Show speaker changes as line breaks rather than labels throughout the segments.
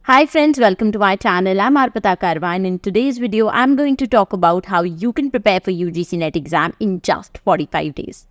Hi friends, welcome to my channel. I'm Arpita Karwa, and in today's video, I'm going to talk about how you can prepare for UGC NET exam in just 45 days.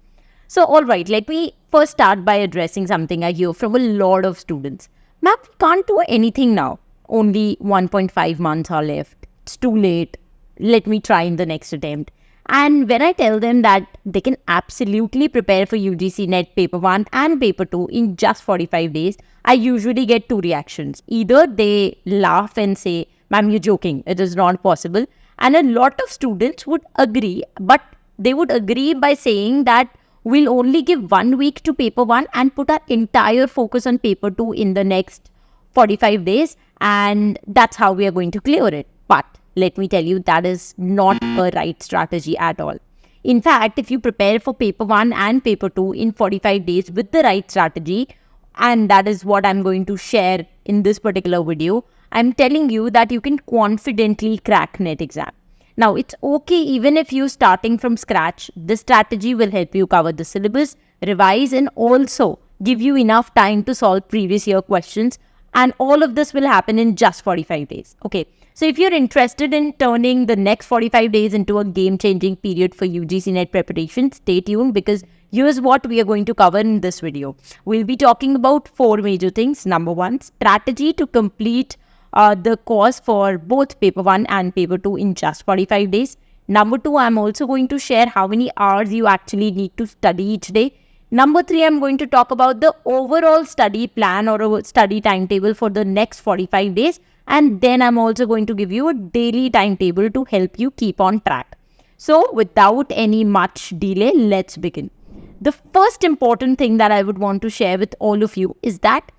So alright, let me first start by addressing something I hear from a lot of students. Ma'am, we can't do anything now. Only 1.5 months are left. It's too late. Let me try in the next attempt. And when I tell them that they can absolutely prepare for UGC NET Paper 1 and Paper 2 in just 45 days, I usually get two reactions. Either they laugh and say, "Ma'am, you're joking, it is not possible." And a lot of students would agree, but they would agree by saying that we'll only give 1 week to Paper 1 and put our entire focus on Paper 2 in the next 45 days, and that's how we are going to clear it. But let me tell you, that is not a right strategy at all. In fact, if you prepare for Paper 1 and Paper 2 in 45 days with the right strategy, and that is what I'm going to share in this particular video, I'm telling you that you can confidently crack NET exam. Now, it's okay even if you're starting from scratch. This strategy will help you cover the syllabus, revise, and also give you enough time to solve previous year questions. And all of this will happen in just 45 days. Okay. So if you're interested in turning the next 45 days into a game-changing period for UGC NET preparation, stay tuned, because here's what we are going to cover in this video. We'll be talking about four major things. Number one, strategy to complete the course for both Paper 1 and Paper 2 in just 45 days. Number two, I'm also going to share how many hours you actually need to study each day. Number three, I'm going to talk about the overall study plan or a study timetable for the next 45 days. And then I'm also going to give you a daily timetable to help you keep on track. So without any much delay, let's begin. The first important thing that I would want to share with all of you is that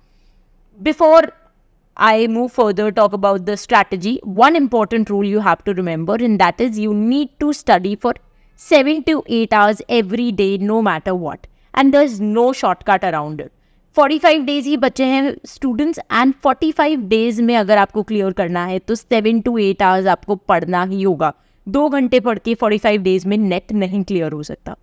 before I move further, talk about the strategy, one important rule you have to remember, and that is you need to study for 7 to 8 hours every day, no matter what. And there's no shortcut around it. 45 days ही बचे हैं students, and 45 days में अगर आपको clear करना है तो 7 to 8 hours आपको पढ़ना ही होगा. 2 घंटे पढ़ के 45 डेज में नेट नहीं क्लियर हो सकता.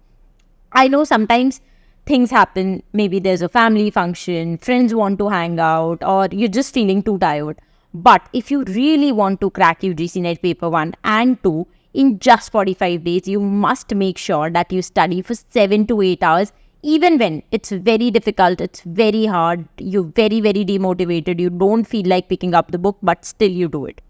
I know sometimes things happen. Maybe there's a family function, friends want to hang out, or you're just feeling too tired. But if you really want to crack UGC NET Paper 1 and 2 in just 45 days, you must make sure that you study for 7 to 8 hours. Even when it's very difficult, it's very hard, you're very, very demotivated, you don't feel like picking up the book, but still you do it.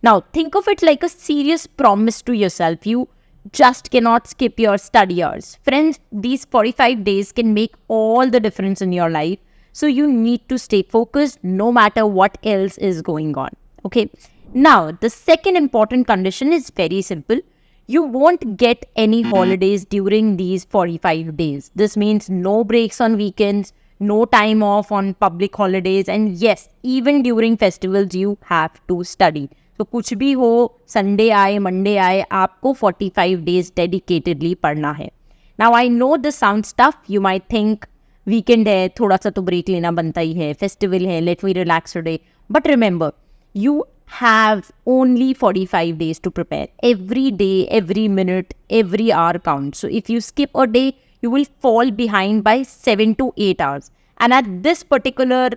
Now, think of it like a serious promise to yourself. You just cannot skip your study hours. Friends, these 45 days can make all the difference in your life. So you need to stay focused no matter what else is going on. Okay. Now, the second important condition is very simple. You won't get any holidays during these 45 days. This means no breaks on weekends, no time off on public holidays, and yes, even during festivals, you have to study. So, कुछ भी हो, Sunday आए, Monday आए, आपको 45 days dedicatedly पढ़ना है. Now, I know this sounds tough. You might think, weekend है, थोड़ा सा तो break लेना बनता ही है, festival है, let me relax today. But remember, you have only 45 days to prepare. Every day, every minute, every hour counts. So if you skip a day, you will fall behind by 7 to 8 hours. And at this particular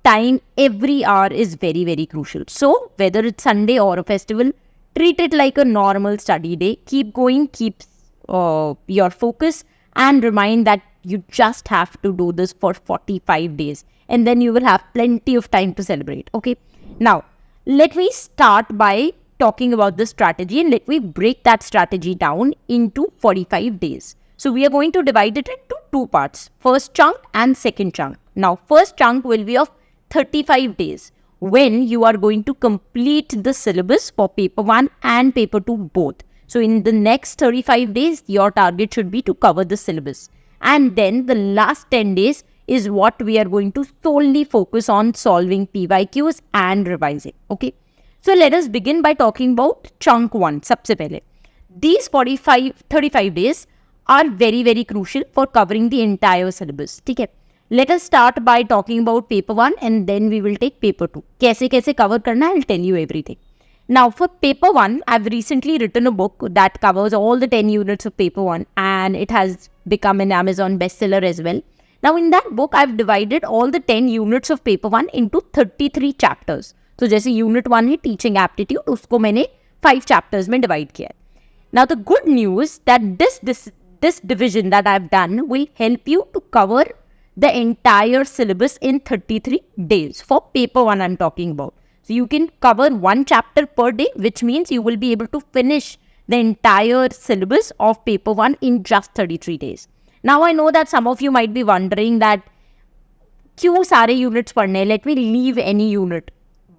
time, every hour is very, very crucial. So whether it's Sunday or a festival, treat it like a normal study day. Keep going, keep your focus, and remind that you just have to do this for 45 days. And then you will have plenty of time to celebrate. Okay. Now, let me start by talking about the strategy, and let me break that strategy down into 45 days. So we are going to divide it into two parts. First chunk and second chunk. Now, first chunk will be of 35 days when you are going to complete the syllabus for Paper 1 and Paper 2 both. So in the next 35 days, your target should be to cover the syllabus. And then the last 10 days is what we are going to solely focus on solving PYQs and revising. Okay. So let us begin by talking about chunk 1. सबसे पहले, these 35 days are very, very crucial for covering the entire syllabus. ठीक है. Let us start by talking about Paper 1 and then we will take Paper 2. कैसे कैसे cover करना, I'll tell you everything. Now for Paper 1, I've recently written a book that covers all the 10 units of Paper 1, and it has become an Amazon bestseller as well. Now in that book, I've divided all the 10 units of paper 1 into 33 chapters. तो जैसे unit 1 है teaching aptitude, उसको मैंने 5 chapters में divide किया है. Now the good news that this division that I've done will help you to cover the entire syllabus in 33 days. For paper 1 I'm talking about. So you can cover 1 chapter per day, which means you will be able to finish the entire syllabus of paper 1 in just 33 days. Now I know that some of you might be wondering that क्यों सारे units पढ़ने, let me leave any unit.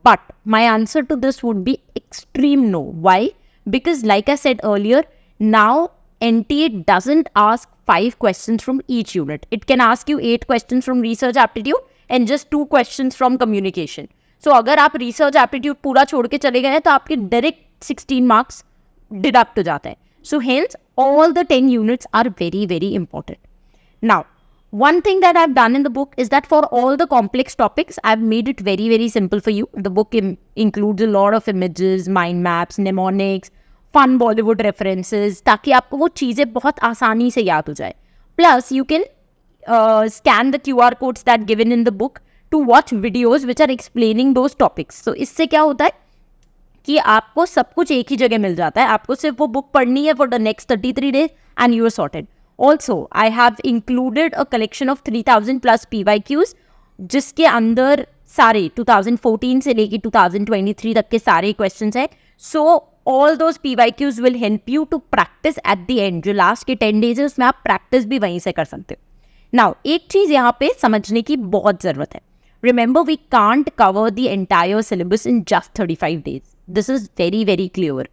But my answer to this would be extreme no. Why? Because like I said earlier, now NTA doesn't ask 5 questions from each unit. It can ask you 8 questions from research aptitude and just 2 questions from communication. So अगर आप research aptitude पूरा छोड़ के चले गए हैं तो आपके direct 16 marks deduct हो जाता है. So hence all the 10 units are very, very important. Now, one thing that I've done in the book is that for all the complex topics, I've made it very, very simple for you. The book includes a lot of images, mind maps, mnemonics, fun Bollywood references, ताकि आपको वो चीज़ें बहुत आसानी से याद हो जाए. Plus, you can scan the QR codes that given in the book to watch videos which are explaining those topics. So इससे क्या होता है कि आपको सब कुछ एक ही जगह मिल जाता है. आपको सिर्फ वो बुक पढ़नी है for the next 33 days and you are sorted. Also, I have included a collection of 3000 plus PYQs जिसके अंदर सारे 2014 से लेके 2023 तक के सारे questions हैं. So, all those PYQs will help you to practice at the end. जो last के 10 days है उसमें आप practice भी वहीं से कर सकते हो. Now, एक चीज़ यहाँ पे समझने की बहुत ज़रूरत है. Remember, we can't cover the entire syllabus in just 35 days. This is very, very clear.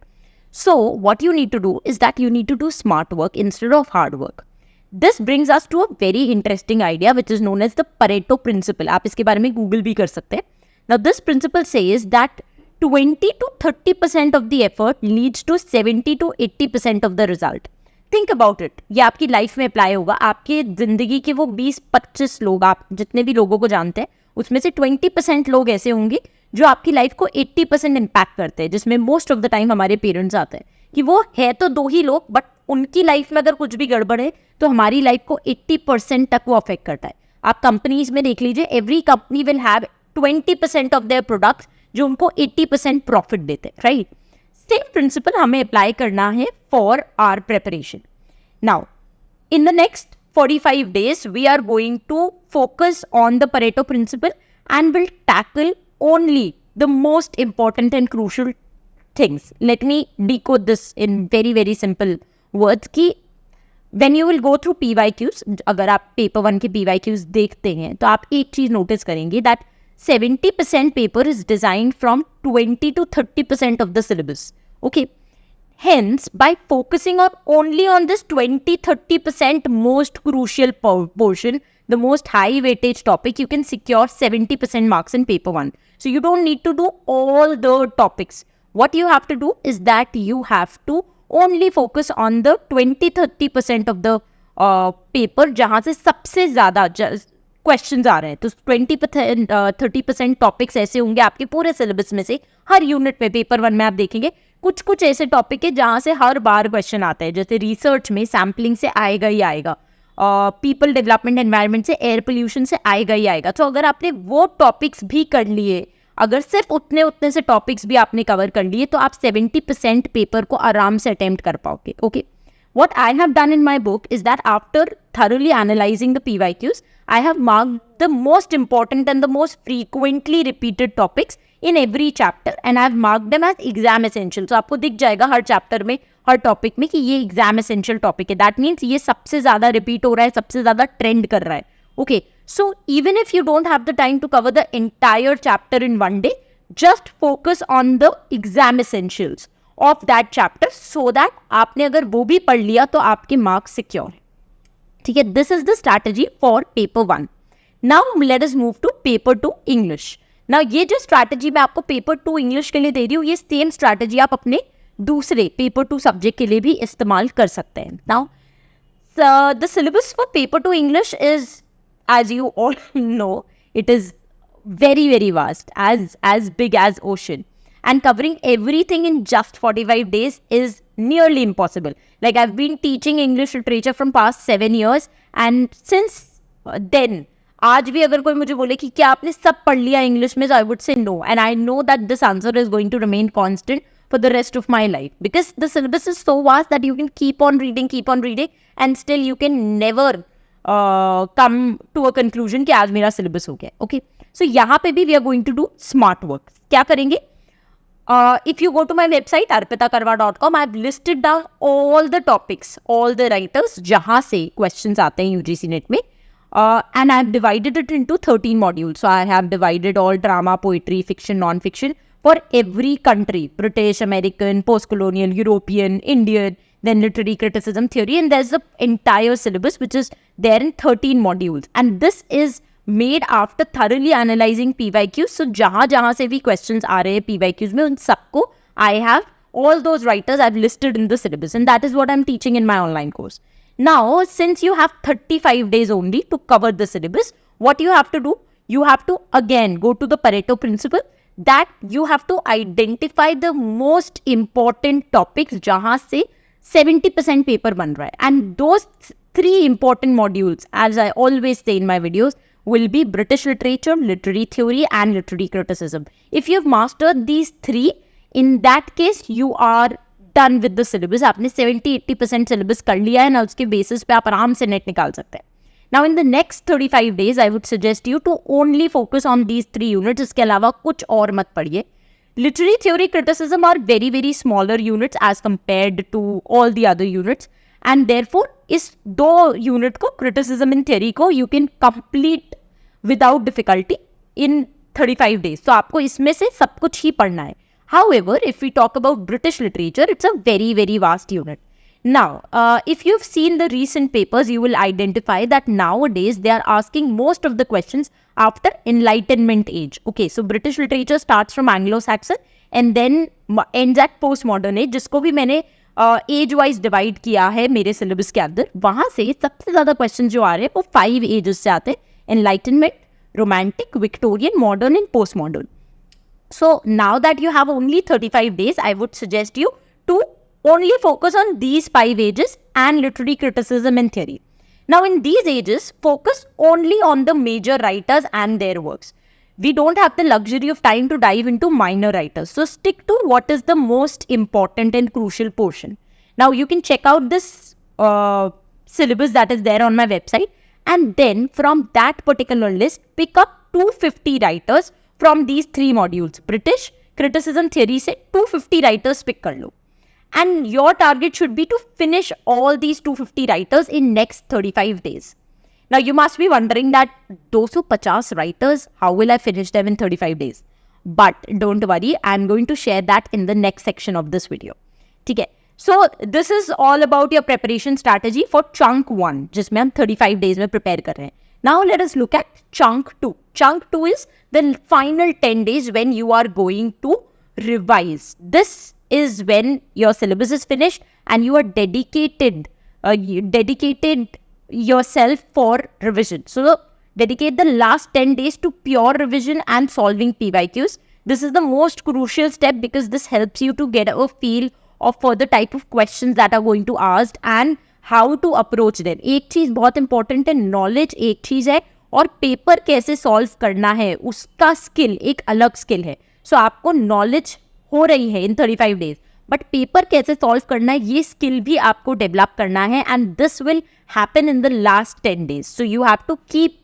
So, what you need to do is that you need to do smart work instead of hard work. This brings us to a very interesting idea which is known as the Pareto principle. आप इसके बारे में Google भी कर सकते हैं. Now, this principle says that 20 to 30% of the effort leads to 70 to 80% of the result. Think about it. ये आपकी लाइफ में अप्लाई होगा. आपके जिंदगी के वो 20-25 लोग, आप जितने भी लोगों को जानते हैं, उसमें से 20% लोग ऐसे होंगे जो आपकी लाइफ को 80% इम्पैक्ट करते हैं, जिसमें मोस्ट ऑफ द टाइम हमारे पेरेंट्स आते हैं कि वो है तो 2 ही लोग, बट उनकी लाइफ में अगर कुछ भी गड़बड़ है तो हमारी लाइफ को 80% तक वो अफेक्ट करता है. आप कंपनीज में देख लीजिए, every company will have 20% of their products जो उनको 80% प्रॉफिट देते हैं, राइट? सेम प्रिंसिपल हमें अप्लाई करना है for our preparation. Now in the next 45 days we are going to focus on the Pareto principle and will tackle only the most important and crucial things. Let me decode this in very, very simple words कि when you will go through PYQs, अगर आप paper 1 के PYQs देखते हैं तो आप एक चीज़ notice करेंगे that 70% paper is designed from 20 to 30% of the syllabus. Okay. Hence, by focusing only on this 20-30% most crucial portion, the most high weightage topic, you can secure 70% marks in paper 1. So you don't need to do all the topics. What you have to do is that you have to only focus on the 20-30% of the paper जहाँ से सबसे ज़्यादा questions आ रहे हैं. तो 20% 30% topics ऐसे होंगे आपके पूरे सिलेबस में से. हर यूनिट में पेपर 1 में आप देखेंगे कुछ ऐसे टॉपिक है जहाँ से हर बार क्वेश्चन आता है. जैसे रिसर्च में सैम्पलिंग से आएगा ही आएगा, पीपल डेवलपमेंट एनवायरनमेंट से, एयर पोल्यूशन से आएगा ही आएगा. तो अगर आपने वो टॉपिक्स भी कर लिए, अगर सिर्फ उतने से टॉपिक्स भी आपने कवर कर लिए, तो आप 70% पेपर को आराम से अटेम्प्ट कर पाओगे. Okay. What I have done in my book is that after thoroughly analyzing the PYQs, I have marked the most important and the most frequently repeated topics in every chapter and I have marked them as exam essential. So आपको दिख जाएगा हर chapter में, हर topic में कि ये exam essential topic है. That means ये सबसे ज़्यादा रिपीट हो रहा है, सबसे ज़्यादा ट्रेंड कर रहा है. Okay. So even if you don't have the time to cover the entire chapter in one day, just focus on the exam essentials of that chapter so that आपने अगर वो भी पढ़ लिया तो आपके मार्क्स सिक्योर है. ठीक है. This is the strategy for paper 1. Now let us move to paper 2 English. Now ये जो स्ट्रैटेजी मैं आपको पेपर 2 इंग्लिश के लिए दे रही हूँ, ये सेम स्ट्रैटेजी आप अपने दूसरे पेपर 2 सब्जेक्ट के लिए भी इस्तेमाल कर सकते हैं. Now the syllabus for paper 2 English is, as you all know, it is very, very vast, as big as ocean. And covering everything in just 45 days is nearly impossible. Like I've been teaching English literature from past 7 years and since then आज भी अगर कोई मुझे बोले कि क्या आपने सब पढ़ लिया इंग्लिश में, I would say no, and I know that this answer is going to remain constant for the rest of my life, because the syllabus is so vast that you can keep on reading and still you can never come to a conclusion कि आज मेरा syllabus हो गया. Okay, so यहाँ पे भी we are going to do smart work. क्या करेंगे? If you go to my website arpitakarwa.com, I've listed down all the topics, all the writers जहाँ से questions आते हैं UGC NET में, and I've divided it into 13 modules. So I have divided all drama, poetry, fiction, non-fiction for every country: British, American, post-colonial, European, Indian, then literary criticism theory, and there's the entire syllabus which is there in 13 modules. And this is made after thoroughly analyzing PYQs. So जहाँ से भी questions आ रहे हैं PYQs में, उन सबको I have all those writers I've listed in the syllabus, and that is what I'm teaching in my online course. Now, since you have 35 days only to cover the syllabus, what you have to do? You have to again go to the Pareto principle, that you have to identify the most important topics जहाँ से 70% paper बन रहा है. And those 3 important modules, as I always say in my videos, will be British literature, literary theory, and literary criticism. If you've mastered these 3, in that case, you are done with the syllabus. आपने 70-80% syllabus कर लिया है ना, उसके basis पे आप आराम से नेट निकाल सकते हैं. Now in the next 35 days, I would suggest you to only focus on these 3 units. इसके अलावा कुछ और मत पढ़िए. Literary theory, criticism are very very smaller units as compared to all the other units, and therefore इस 2 unit को, criticism and theory को, you can complete without difficulty in 35 days. So आपको इसमें से सब कुछ ही पढ़ना है. However, if we talk about British literature, it's a very very vast unit. Now, if you've seen the recent papers, you will identify that nowadays they are asking most of the questions after Enlightenment age. Okay, so British literature starts from Anglo-Saxon and then ends at postmodern age, जिसको भी मैंने age wise divide किया है मेरे syllabus के अंदर. वहाँ से सबसे ज़्यादा questions जो आ रहे हैं वो 5 ages से आते हैं: Enlightenment, Romantic, Victorian, Modern and Postmodern. So now that you have only 35 days, I would suggest you to only focus on these 5 ages and literary criticism and theory. Now in these ages, focus only on the major writers and their works. We don't have the luxury of time to dive into minor writers. So stick to what is the most important and crucial portion. Now you can check out this syllabus that is there on my website, and then from that particular list, pick up 250 writers from these 3 modules. British, criticism, theory से 250 writers pick कर लो. And your target should be to finish all these 250 writers in next 35 days. Now you must be wondering that 250 writers, how will I finish them in 35 days? But don't worry, I'm going to share that in the next section of this video. ठीक है? So this is all about your preparation strategy for chunk 1, जिसमें हम 35 days में prepare कर रहे हैं. Now let us look at chunk 2. Chunk 2 is the final 10 days when you are going to revise. This is when your syllabus is finished and you are dedicated yourself for revision. So dedicate the last 10 days to pure revision and solving PYQs. This is the most crucial step because this helps you to get a feel of for the type of questions that are going to asked and how to approach them. एक चीज़ बहुत important है, knowledge एक चीज़ है और paper कैसे solve करना है उसका स्किल एक अलग स्किल है. सो आपको नॉलेज हो रही है इन 35 डेज, बट पेपर कैसे सॉल्व करना है ये स्किल भी आपको डेवलप करना है, and this will happen in the last 10 days. So you have to keep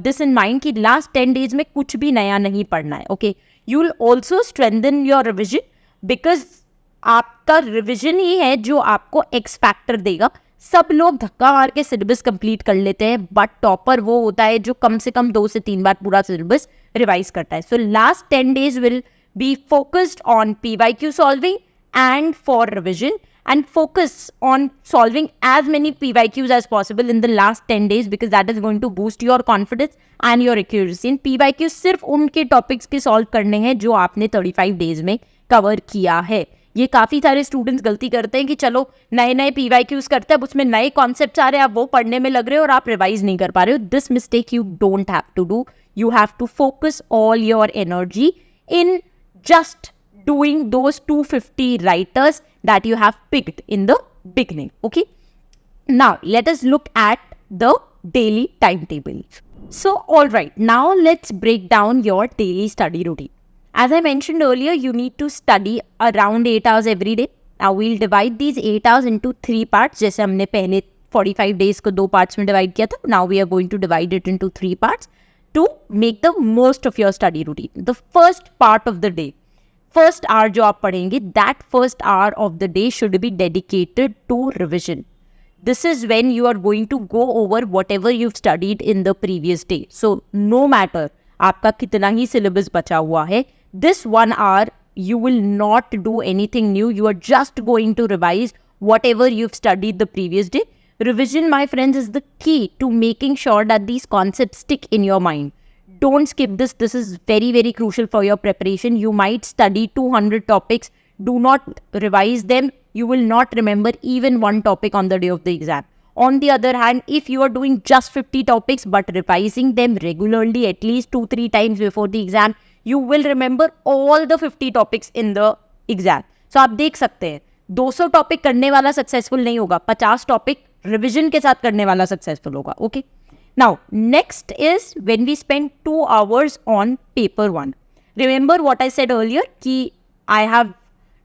this in mind कि लास्ट 10 डेज में कुछ भी नया नहीं पढ़ना है. Okay, you will also strengthen your revision because आपका रिविजन ही है जो आपको एक्स फैक्टर देगा. सब लोग धक्का मार के सिलेबस कंप्लीट कर लेते हैं, बट टॉपर वो होता है जो कम से कम 2 से 3 बार पूरा सिलेबस रिवाइज करता है. So last 10 days will be focused on PYQ solving and for revision, and focus on solving as many PYQs as possible in the last 10 days because that is going to boost your confidence and your accuracy. And PYQ सिर्फ उनके topics के solve करने हैं जो आपने 35 days में cover किया है. ये काफ़ी सारे स्टूडेंट्स गलती करते हैं कि चलो नए नए PYQs करते हैं, अब उसमें नए कॉन्सेप्ट्स आ रहे हैं, आप वो पढ़ने में लग रहे हो और आप रिवाइज नहीं कर पा रहे हो. This mistake you don't have to do. You have to focus all your energy in just doing those 250 writers that you have picked in the beginning. Okay, now let us look at the daily timetable. So, alright, now let's break down your daily study routine. As I mentioned earlier, you need to study around 8 hours every day. Now, we'll divide these 8 hours into 3 parts. जैसे हमने पहले 45 days को 2 parts में divide किया था. Now, we are going to divide it into 3 parts to make the most of your study routine. The first part of the day, first hour जो आप पढ़ेंगे, that first hour of the day should be dedicated to revision. This is when you are going to go over whatever you've studied in the previous day. So, no matter आपका कितना ही syllabus बचा हुआ है, this 1 hour you will not do anything new. You are just going to revise whatever you've studied the previous day. Revision, my friends, is the key to making sure that these concepts stick in your mind. Don't skip this. This is very, very crucial for your preparation. You might study 200 topics. Do not revise them. You will not remember even one topic on the day of the exam. On the other hand, if you are doing just 50 topics but revising them regularly at least 2-3 times before the exam, you will remember all the 50 topics in the exam. So आप देख सकते हैं 200 topic करने वाला successful नहीं होगा, 50 topic revision के साथ करने वाला सक्सेसफुल होगा. Okay, now next is when we spend 2 hours on paper 1. Remember what I said earlier कि I have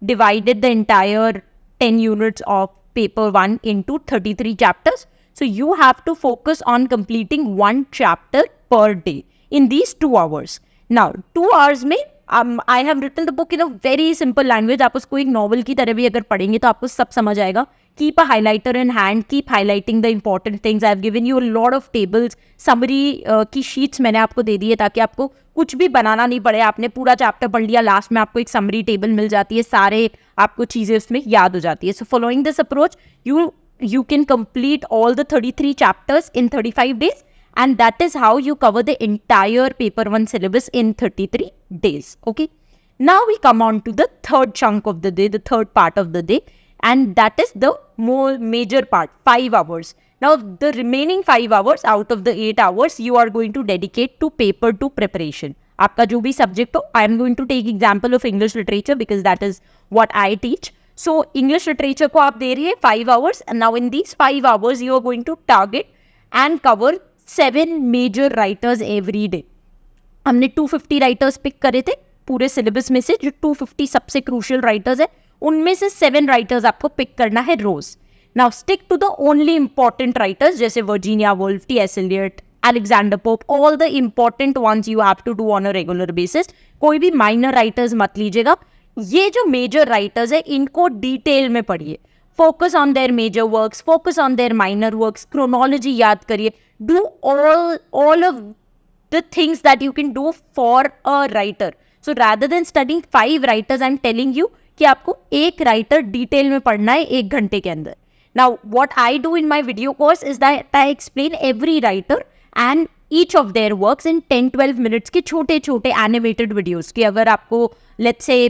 divided the entire 10 units of paper 1 into 33 chapters. So you have to focus on completing 1 chapter per day in these 2 hours. Now 2 hours में I have written the book in a very simple language. आप उसको एक novel की तरह भी अगर पढ़ेंगे तो आपको सब समझ आएगा. Keep a highlighter in hand. Keep highlighting the important things. I have given you a lot of tables. Summary की sheets मैंने आपको दे दी है ताकि आपको कुछ भी बनाना नहीं पड़े. आपने पूरा चैप्टर पढ़ लिया, लास्ट में आपको एक समरी टेबल मिल जाती है, सारे आपको चीज़ें उसमें याद हो जाती है. So following this approach, you can complete all the 33 chapters in 35 days. And that is how you cover the entire paper 1 syllabus in 33 days. Okay. Now we come on to the third chunk of the day, the third part of the day. And that is the more major part, 5 hours. Now the remaining 5 hours out of the 8 hours, you are going to dedicate to paper 2 preparation. आपका जो भी subject हो, I am going to take example of English literature because that is what I teach. So English literature को आप दे रही है 5 hours. And now in these 5 hours, you are going to target and cover 7 major writers every day. हमने 250 writers pick करे थे पूरे syllabus में से. जो 250 सबसे क्रूशियल राइटर्स है उनमें से 7 राइटर्स आपको पिक करना है रोज. Now stick to the only important writers जैसे Virginia Woolf, T S. Eliot, Alexander Pope, all the important ones you have to do on a regular basis. कोई भी माइनर राइटर्स मत लीजिएगा. ये जो मेजर राइटर्स है इनको डिटेल में पढ़िए. Focus on their major works, focus on their minor works, chronology याद करिए. Do all of the things that you can do for a writer. So rather than studying 5 writers, I'm telling you कि आपको एक writer detail में पढ़ना है 1 घंटे के अंदर. Now what I do in my video course is that I explain every writer and each of their works in 10-12 minutes के छोटे छोटे animated videos. कि अगर आपको let's say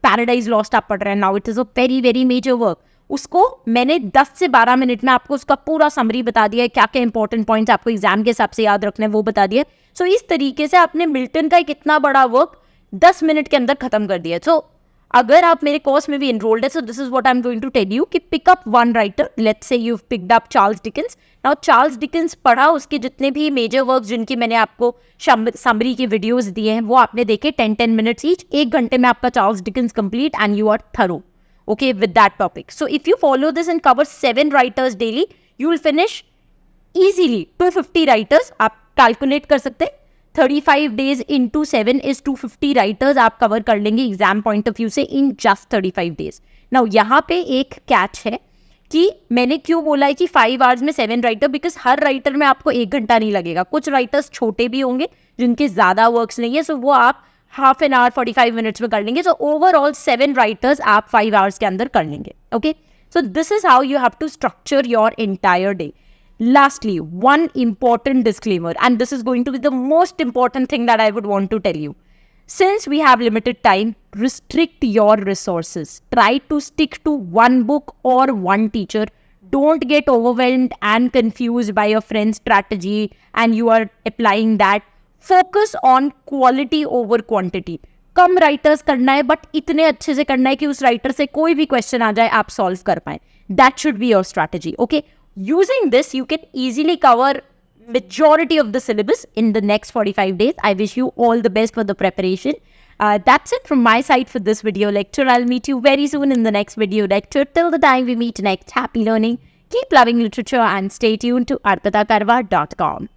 Paradise Lost आप पढ़ रहे हैं, now it is a very very major work. उसको मैंने 10 से 12 मिनट में आपको उसका पूरा समरी बता दिया है, क्या क्या इंपॉर्टेंट पॉइंट्स आपको एग्जाम के हिसाब से याद रखने हैं वो बता दिया. सो इस तरीके से आपने मिल्टन का एक इतना बड़ा वर्क 10 मिनट के अंदर खत्म कर दिया. सो अगर आप मेरे कोर्स में भी इनरोल्ड है, so this is what I am going to tell you कि pick up 1 writer. Let's say you picked up Charles Dickens. Now Charles Dickens पढ़ा, उसके जितने भी मेजर वर्क्स जिनकी मैंने आपको समरी के वीडियोज दिए हैं वो आपने देखे 10-10 मिनट्स ईच. 1 घंटे में आपका Charles Dickens complete and you are thorough. Okay, with that topic. So if you follow this and cover 7 writers daily, you will finish easily 250 writers. आप calculate कर सकते हैं. 35 days into 7 is 250 writers आप cover कर लेंगे exam point of view से in just 35 days. Now यहाँ पे एक catch है कि मैंने क्यों बोला है कि 5 hours में 7 राइटर, बिकॉज हर राइटर में आपको 1 घंटा नहीं लगेगा. कुछ राइटर्स छोटे भी होंगे जिनके ज़्यादा वर्क्स नहीं है, सो वो आप हाफ एन आवर 45 मिनट्स में कर लेंगे. सो ओवरऑल 7 राइटर्स आप 5 hours के अंदर कर लेंगे. Okay, so this is how you have to structure your entire day. Lastly, one important disclaimer, and this is going to be the most important thing that I would want to tell you. Since we have limited time, restrict your resources. Try to stick to one book or one teacher. Don't get overwhelmed and confused by your friend's strategy and you are applying that. Focus on quality over quantity. Come writers करना है but इतने अच्छे से करना है कि उस writer से कोई भी क्वेश्चन आ जाए आप सॉल्व कर पाए. That should be your strategy. Okay. Using this, you can easily cover majority of the syllabus in the next 45 days. I wish you all the best for the preparation. That's it from my side for this video lecture. I'll meet you very soon in the next video lecture. Till the time we meet next, happy learning, keep loving literature, and stay tuned to arpitakarwa.com.